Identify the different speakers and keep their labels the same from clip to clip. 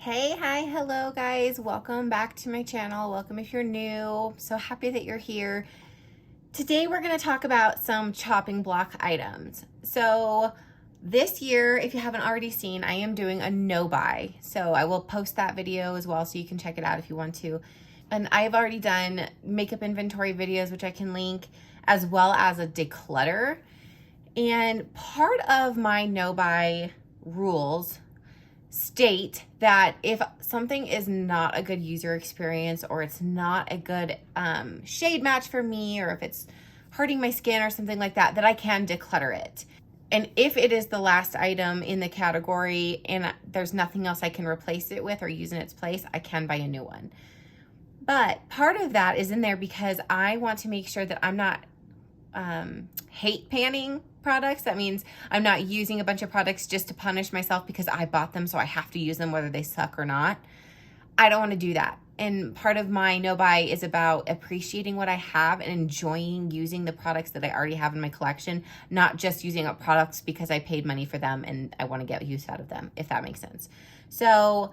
Speaker 1: Hey, hi, hello guys. Welcome back to my channel. Welcome if you're new. So happy that you're here. Today we're going to talk about some chopping block items. So this year, if you haven't already seen, I am doing a no buy. So I will post that video as well so you can check it out if you want to. And I've already done makeup inventory videos, which I can link, as well as a declutter. And part of my no buy rules state that if something is not a good user experience or it's not a good shade match for me, or if it's hurting my skin or something like that, that I can declutter it. And if it is the last item in the category and there's nothing else I can replace it with or use in its place, I can buy a new one. But part of that is in there because I want to make sure that I'm not hate panning products. That means I'm not using a bunch of products just to punish myself because I bought them, so I have to use them whether they suck or not. I don't want to do that. And part of my no buy is about appreciating what I have and enjoying using the products that I already have in my collection, not just using up products because I paid money for them and I want to get use out of them, if that makes sense. So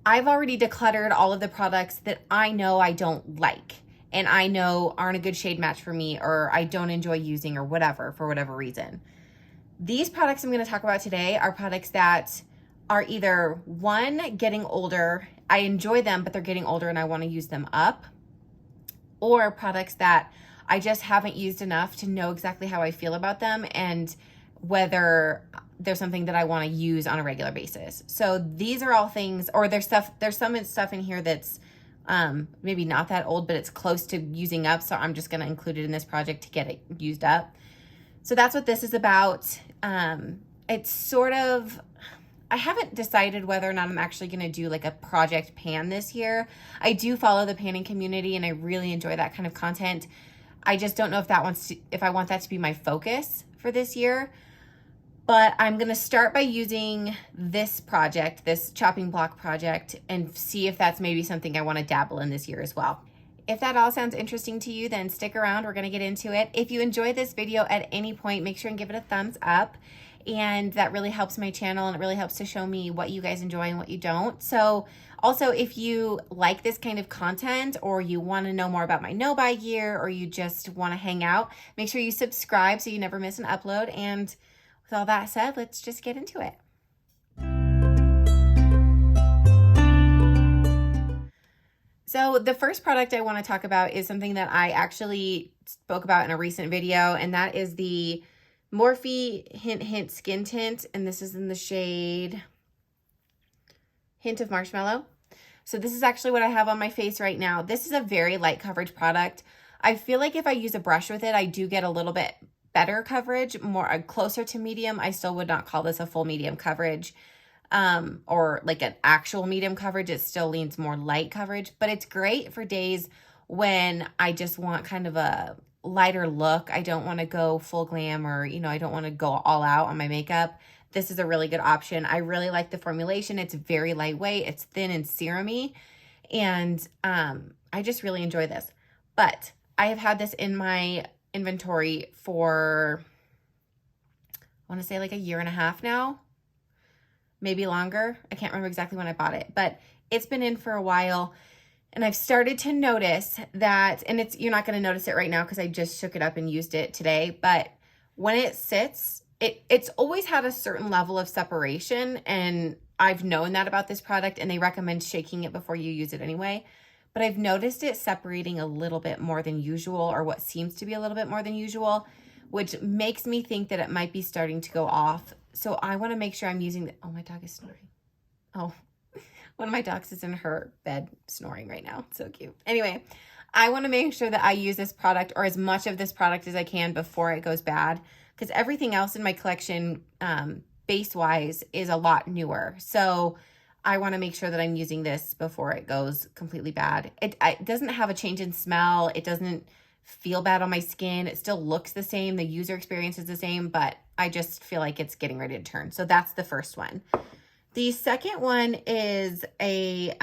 Speaker 1: I've already decluttered all of the products that I know I don't like and I know aren't a good shade match for me, or I don't enjoy using, or whatever, for whatever reason. These products I'm going to talk about today are products that are either, one, getting older, I enjoy them, but they're getting older and I want to use them up, or products that I just haven't used enough to know exactly how I feel about them and whether there's something that I want to use on a regular basis. So these are all things, or there's some stuff in here that's maybe not that old, but it's close to using up. So I'm just going to include it in this project to get it used up. So that's what this is about. It's sort of, I haven't decided whether or not I'm actually going to do like a project pan this year. I do follow the panning community and I really enjoy that kind of content. I just don't know if I want that to be my focus for this year. But I'm going to start by using this project, this chopping block project, and see if that's maybe something I want to dabble in this year as well. If that all sounds interesting to you, then stick around. We're going to get into it. If you enjoyed this video at any point, make sure and give it a thumbs up. And that really helps my channel, and it really helps to show me what you guys enjoy and what you don't. So also, if you like this kind of content, or you want to know more about my no buy year, or you just want to hang out, make sure you subscribe so you never miss an upload. And with all that said, let's just get into it. So the first product I want to talk about is something that I actually spoke about in a recent video, and that is the Morphe Hint Hint Skin Tint, and this is in the shade Hint of Marshmallow. So this is actually what I have on my face right now. This is a very light coverage product. I feel like if I use a brush with it, I do get a little bit better coverage, more closer to medium. I still would not call this a full medium coverage, or like an actual medium coverage. It still leans more light coverage, but it's great for days when I just want kind of a lighter look. I don't want to go full glam, or, I don't want to go all out on my makeup. This is a really good option. I really like the formulation. It's very lightweight. It's thin and serum-y, and I just really enjoy this. But I have had this in my inventory for, I want to say like a year and a half now, maybe longer. I can't remember exactly when I bought it, but it's been in for a while. And I've started to notice that, and you're not going to notice it right now because I just shook it up and used it today, but when it sits, it's always had a certain level of separation, and I've known that about this product, and they recommend shaking it before you use it anyway. But I've noticed it separating a little bit more than usual, or what seems to be a little bit more than usual, which makes me think that it might be starting to go off. So I want to make sure I'm using oh, my dog is snoring. Oh, one of my dogs is in her bed snoring right now. So cute. Anyway, I want to make sure that I use this product, or as much of this product as I can, before it goes bad, because everything else in my collection, base-wise, is a lot newer. So I want to make sure that I'm using this before it goes completely bad. It doesn't have a change in smell. It doesn't feel bad on my skin. It still looks the same. The user experience is the same, but I just feel like it's getting ready to turn. So that's the first one. The second one is a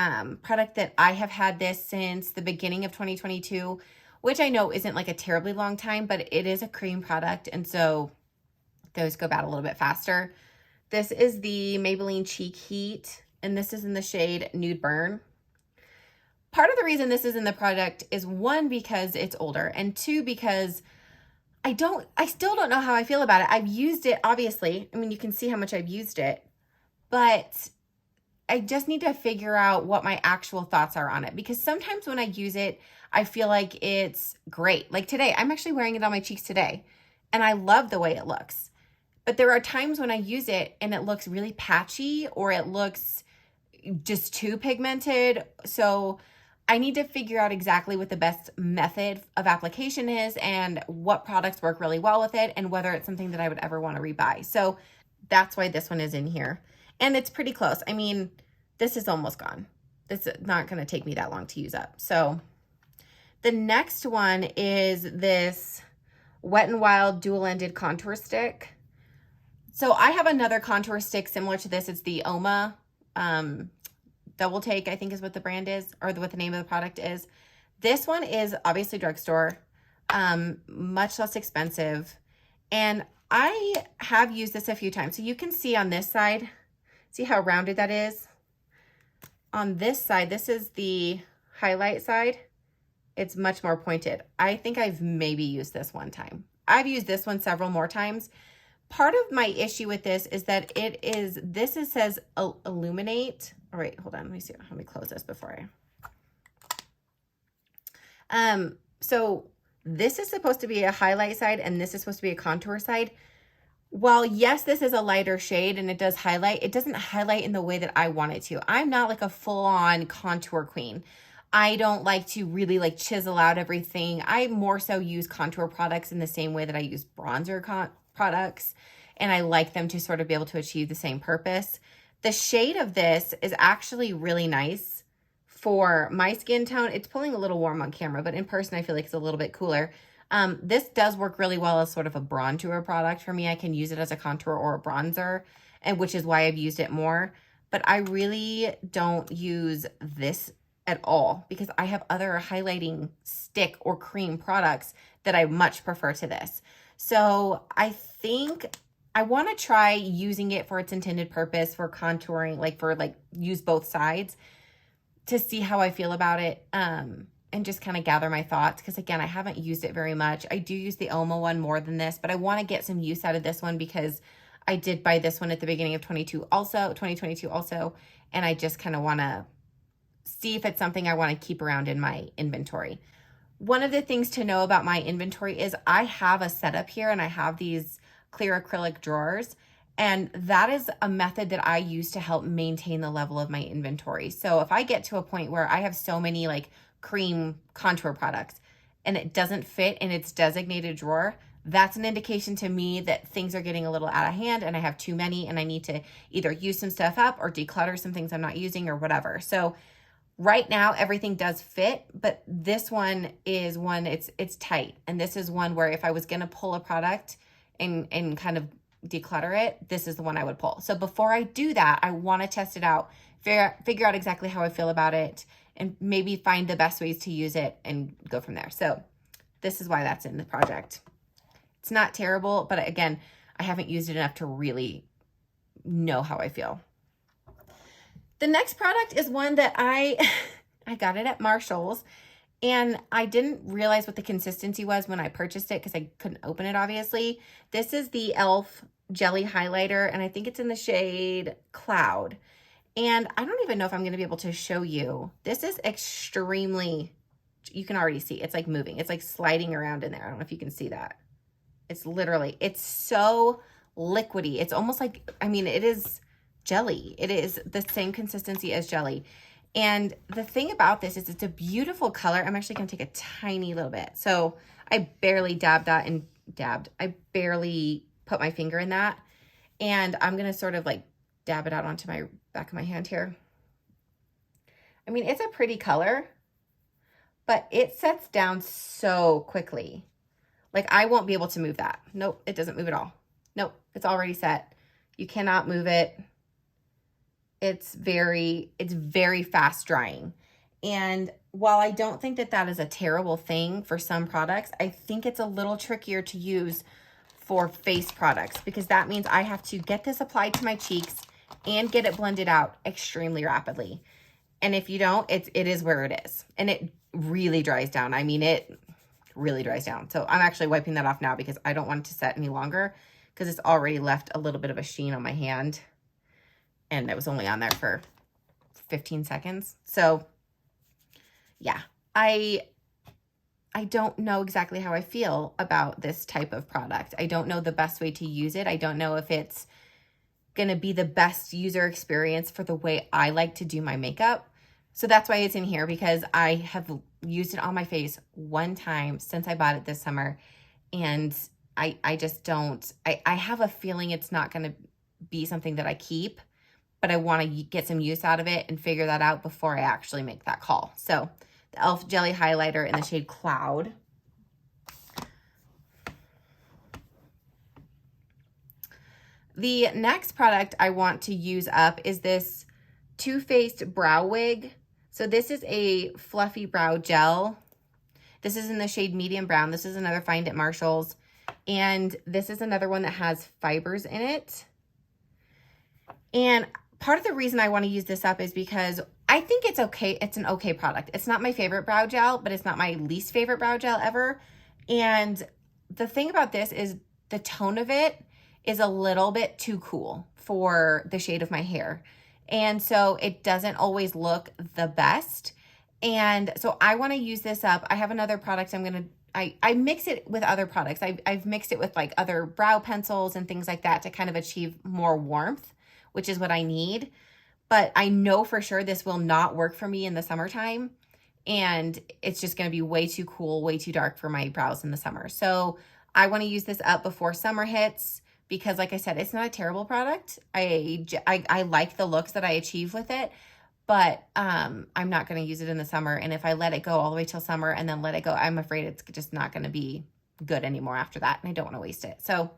Speaker 1: product that I have had this since the beginning of 2022, which I know isn't like a terribly long time, but it is a cream product, and so those go bad a little bit faster. This is the Maybelline Cheek Heat, and this is in the shade Nude Burn. Part of the reason this is in the product is one, because it's older, and two, because I still don't know how I feel about it. I've used it, obviously. I mean, you can see how much I've used it, but I just need to figure out what my actual thoughts are on it, because sometimes when I use it, I feel like it's great. Like today, I'm actually wearing it on my cheeks today, and I love the way it looks. But there are times when I use it and it looks really patchy, or it looks just too pigmented. So I need to figure out exactly what the best method of application is and what products work really well with it, and whether it's something that I would ever want to rebuy. So that's why this one is in here. And it's pretty close. I mean, this is almost gone. This is not going to take me that long to use up. So the next one is this Wet n Wild dual-ended contour stick. So I have another contour stick similar to this. It's the Oma Double Take, I think is what the brand is, or what the name of the product is. This one is obviously drugstore, much less expensive. And I have used this a few times. So you can see on this side, see how rounded that is? On this side, this is the highlight side. It's much more pointed. I think I've maybe used this one time. I've used this one several more times. Part of my issue with this is that it says illuminate. All right, hold on, let me see. Let me close this before so this is supposed to be a highlight side, and this is supposed to be a contour side. While yes, this is a lighter shade and it does highlight, it doesn't highlight in the way that I want it to. I'm not like a full-on contour queen. I don't like to really like chisel out everything. I more so use contour products in the same way that I use bronzer products, and I like them to sort of be able to achieve the same purpose. The shade of this is actually really nice for my skin tone. It's pulling a little warm on camera, but in person I feel like it's a little bit cooler. This does work really well as sort of a bronzer product for me. I can use it as a contour or a bronzer, and which is why I've used it more. But I really don't use this at all, because I have other highlighting stick or cream products that I much prefer to this. So I think I want to try using it for its intended purpose for contouring, like use both sides, to see how I feel about it, and just kind of gather my thoughts, because again, I haven't used it very much. I do use the Oma one more than this, but I want to get some use out of this one because I did buy this one at the beginning of 2022 also, and I just kind of want to see if it's something I want to keep around in my inventory. One of the things to know about my inventory is I have a setup here, and I have these clear acrylic drawers, and that is a method that I use to help maintain the level of my inventory. So if I get to a point where I have so many like cream contour products and it doesn't fit in its designated drawer, that's an indication to me that things are getting a little out of hand and I have too many, and I need to either use some stuff up or declutter some things I'm not using or whatever. So right now everything does fit, but this one is one, it's tight. And this is one where if I was gonna pull a product and kind of declutter it, this is the one I would pull. So before I do that, I want to test it out, figure out exactly how I feel about it, and maybe find the best ways to use it and go from there. So this is why that's in the project. It's not terrible, but again, I haven't used it enough to really know how I feel. The next product is one that I got it at Marshall's, and I didn't realize what the consistency was when I purchased it because I couldn't open it, obviously. This is the e.l.f. Jelly Highlighter, and I think it's in the shade Cloud. And I don't even know if I'm going to be able to show you. This is extremely, you can already see, it's like moving. It's like sliding around in there. I don't know if you can see that. It's literally, it's so liquidy. It's almost like, I mean, it is jelly. It is the same consistency as jelly. And the thing about this is it's a beautiful color. I'm actually going to take a tiny little bit. So I barely dabbed that and I barely put my finger in that. And I'm going to sort of like dab it out onto my back of my hand here. I mean, it's a pretty color, but it sets down so quickly. Like I won't be able to move that. Nope, it doesn't move at all. Nope, it's already set. You cannot move it. It's very fast drying. And while I don't think that that is a terrible thing for some products, I think it's a little trickier to use for face products, because that means I have to get this applied to my cheeks and get it blended out extremely rapidly. And if you don't, it is where it is. And it really dries down. I mean, it really dries down. So I'm actually wiping that off now because I don't want it to set any longer because it's already left a little bit of a sheen on my hand. And it was only on there for 15 seconds. So yeah, I don't know exactly how I feel about this type of product. I don't know the best way to use it. I don't know if it's going to be the best user experience for the way I like to do my makeup. So that's why it's in here, because I have used it on my face one time since I bought it this summer. And I just don't, I have a feeling it's not going to be something that I keep, but I want to get some use out of it and figure that out before I actually make that call. So the e.l.f. Jelly Highlighter in the shade Cloud. The next product I want to use up is this Too Faced Brow Wig. So this is a fluffy brow gel. This is in the shade Medium Brown. This is another find at Marshall's. And this is another one that has fibers in it. And part of the reason I want to use this up is because I think it's okay. It's an okay product. It's not my favorite brow gel, but it's not my least favorite brow gel ever. And the thing about this is the tone of it is a little bit too cool for the shade of my hair. And so it doesn't always look the best. And so I want to use this up. I have another product I mix it with other products. I've mixed it with like other brow pencils and things like that to kind of achieve more warmth, which is what I need. But I know for sure this will not work for me in the summertime. And it's just going to be way too cool, way too dark for my brows in the summer. So I want to use this up before summer hits because, like I said, it's not a terrible product. I like the looks that I achieve with it, but I'm not going to use it in the summer. And if I let it go all the way till summer and then let it go, I'm afraid it's just not going to be good anymore after that. And I don't want to waste it. So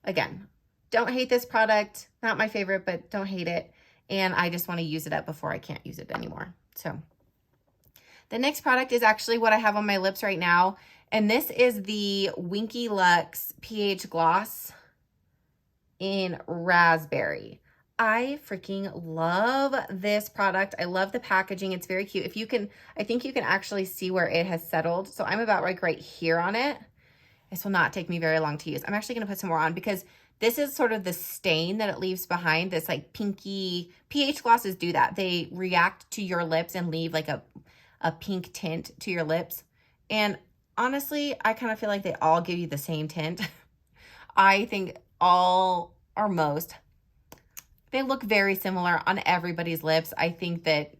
Speaker 1: again, don't hate this product. Not my favorite, but don't hate it. And I just want to use it up before I can't use it anymore. So the next product is actually what I have on my lips right now. And this is the Winky Lux pH Gloss in Raspberry. I freaking love this product. I love the packaging. It's very cute. If you can, I think you can actually see where it has settled. So I'm about like right here on it. This will not take me very long to use. I'm actually going to put some more on because this is sort of the stain that it leaves behind. This like pinky, pH glosses do that. They react to your lips and leave like a pink tint to your lips. And honestly, I kind of feel like they all give you the same tint. I think all or most, they look very similar on everybody's lips. I think that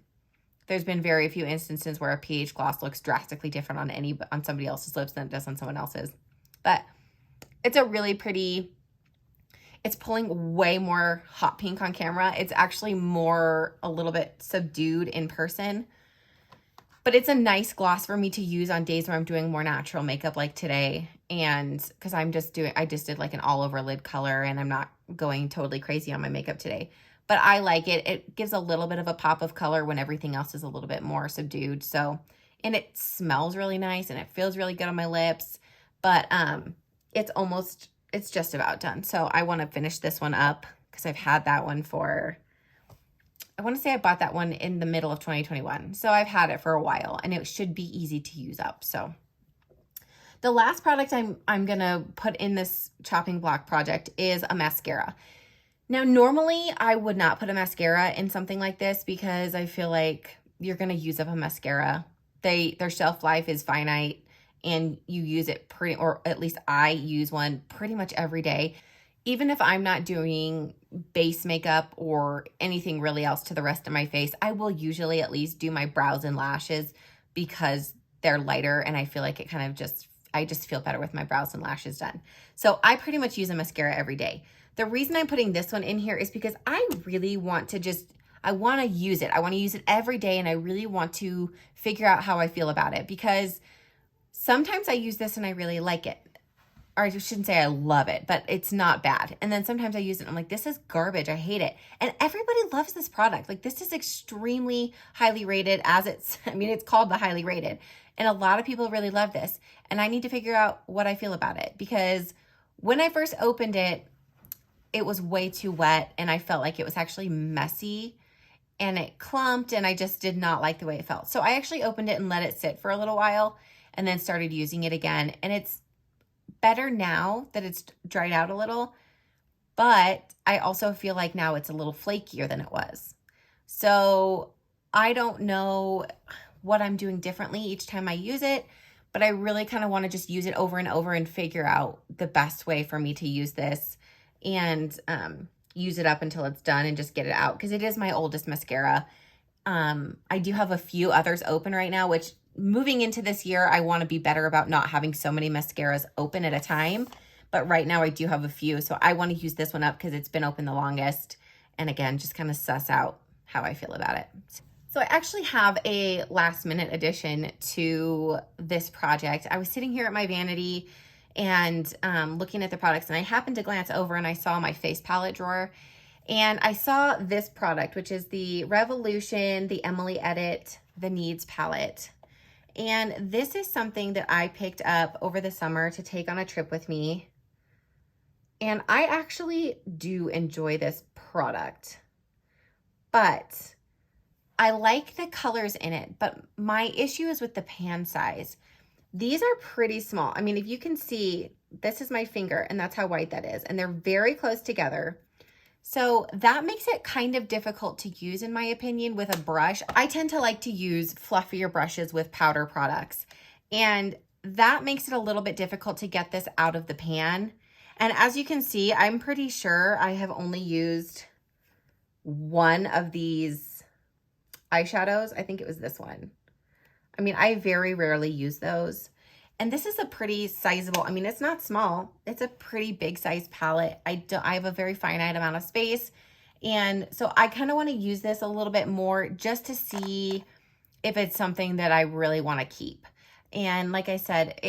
Speaker 1: there's been very few instances where a pH gloss looks drastically different on somebody else's lips than it does on someone else's. But it's a really pretty, it's pulling way more hot pink on camera. It's actually more, a little bit subdued in person. But it's a nice gloss for me to use on days where I'm doing more natural makeup like today. And because I just did like an all over lid color and I'm not going totally crazy on my makeup today. But I like it. It gives a little bit of a pop of color when everything else is a little bit more subdued. So, and it smells really nice and it feels really good on my lips. But it's just about done. So I want to finish this one up because I've had that one for, I want to say I bought that one in the middle of 2021. So I've had it for a while and it should be easy to use up. So the last product I'm going to put in this chopping block project is a mascara. Now, normally I would not put a mascara in something like this because I feel like you're going to use up a mascara. Their shelf life is finite and you use it or at least I use one pretty much every day. Even if I'm not doing base makeup or anything really else to the rest of my face, I will usually at least do my brows and lashes because they're lighter and I feel like it kind of I just feel better with my brows and lashes done. So I pretty much use a mascara every day. The reason I'm putting this one in here is because I really want to I want to use it. I want to use it every day and I really want to figure out how I feel about it because sometimes I use this and I really like it. Or I shouldn't say I love it, but it's not bad. And then sometimes I use it and I'm like, this is garbage. I hate it. And everybody loves this product. Like this is extremely highly rated it's called the highly rated. And a lot of people really love this. And I need to figure out what I feel about it because when I first opened it, it was way too wet and I felt like it was actually messy and it clumped and I just did not like the way it felt. So I actually opened it and let it sit for a little while and then started using it again. And it's better now that it's dried out a little, but I also feel like now it's a little flakier than it was. So I don't know what I'm doing differently each time I use it, but I really kind of want to just use it over and over and figure out the best way for me to use this and use it up until it's done and just get it out, because it is my oldest mascara. I do have a few others open right now, which moving into this year, I want to be better about not having so many mascaras open at a time. But right now I do have a few, so I want to use this one up because it's been open the longest. And again, just kind of suss out how I feel about it. So I actually have a last minute addition to this project. I was sitting here at my vanity and looking at the products, and I happened to glance over and I saw my face palette drawer, and I saw this product, which is the Revolution, the Emily Edit, the Needs palette. And this is something that I picked up over the summer to take on a trip with me. And I actually do enjoy this product, but I like the colors in it, but my issue is with the pan size. These are pretty small. I mean, if you can see, this is my finger and that's how white that is. And they're very close together. So that makes it kind of difficult to use, in my opinion, with a brush. I tend to like to use fluffier brushes with powder products. And that makes it a little bit difficult to get this out of the pan. And as you can see, I'm pretty sure I have only used one of these eyeshadows. I think it was this one. I mean, I very rarely use those. And this is a pretty sizable, I mean, it's not small. It's a pretty big size palette. I have a very finite amount of space. And so I kind of want to use this a little bit more just to see if it's something that I really want to keep. And like I said,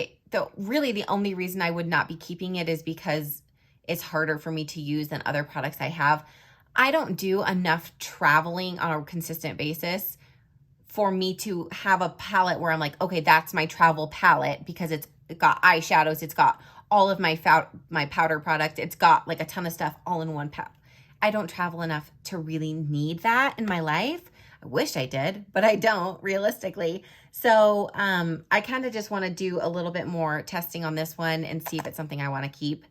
Speaker 1: really the only reason I would not be keeping it is because it's harder for me to use than other products I have. I don't do enough traveling on a consistent basis for me to have a palette where I'm like, okay, that's my travel palette, because it's got eyeshadows, it's got all of my powder product, it's got like a ton of stuff all in one palette. I don't travel enough to really need that in my life. I wish I did, but I don't, realistically. So I kind of just want to do a little bit more testing on this one and see if it's something I want to keep.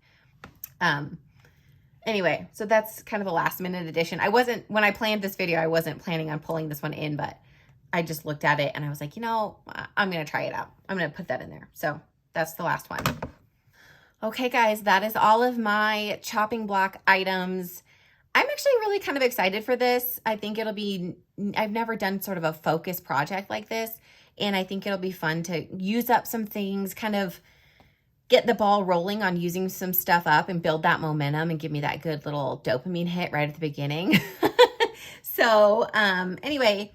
Speaker 1: Anyway, so that's kind of a last minute addition. When I planned this video, I wasn't planning on pulling this one in, but I just looked at it and I was like, you know, I'm going to try it out. I'm going to put that in there. So that's the last one. Okay, guys, that is all of my chopping block items. I'm actually really kind of excited for this. I think I've never done sort of a focus project like this. And I think it'll be fun to use up some things, kind of get the ball rolling on using some stuff up and build that momentum and give me that good little dopamine hit right at the beginning. So anyway,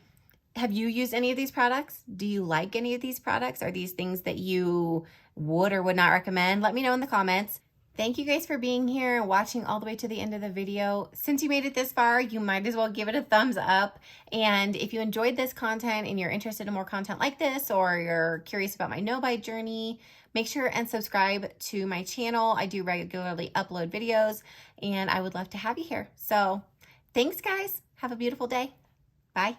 Speaker 1: have you used any of these products? Do you like any of these products? Are these things that you would or would not recommend? Let me know in the comments. Thank you guys for being here and watching all the way to the end of the video. Since you made it this far, you might as well give it a thumbs up. And if you enjoyed this content and you're interested in more content like this, or you're curious about my no-bite journey, make sure and subscribe to my channel. I do regularly upload videos and I would love to have you here. So thanks, guys. Have a beautiful day. Bye.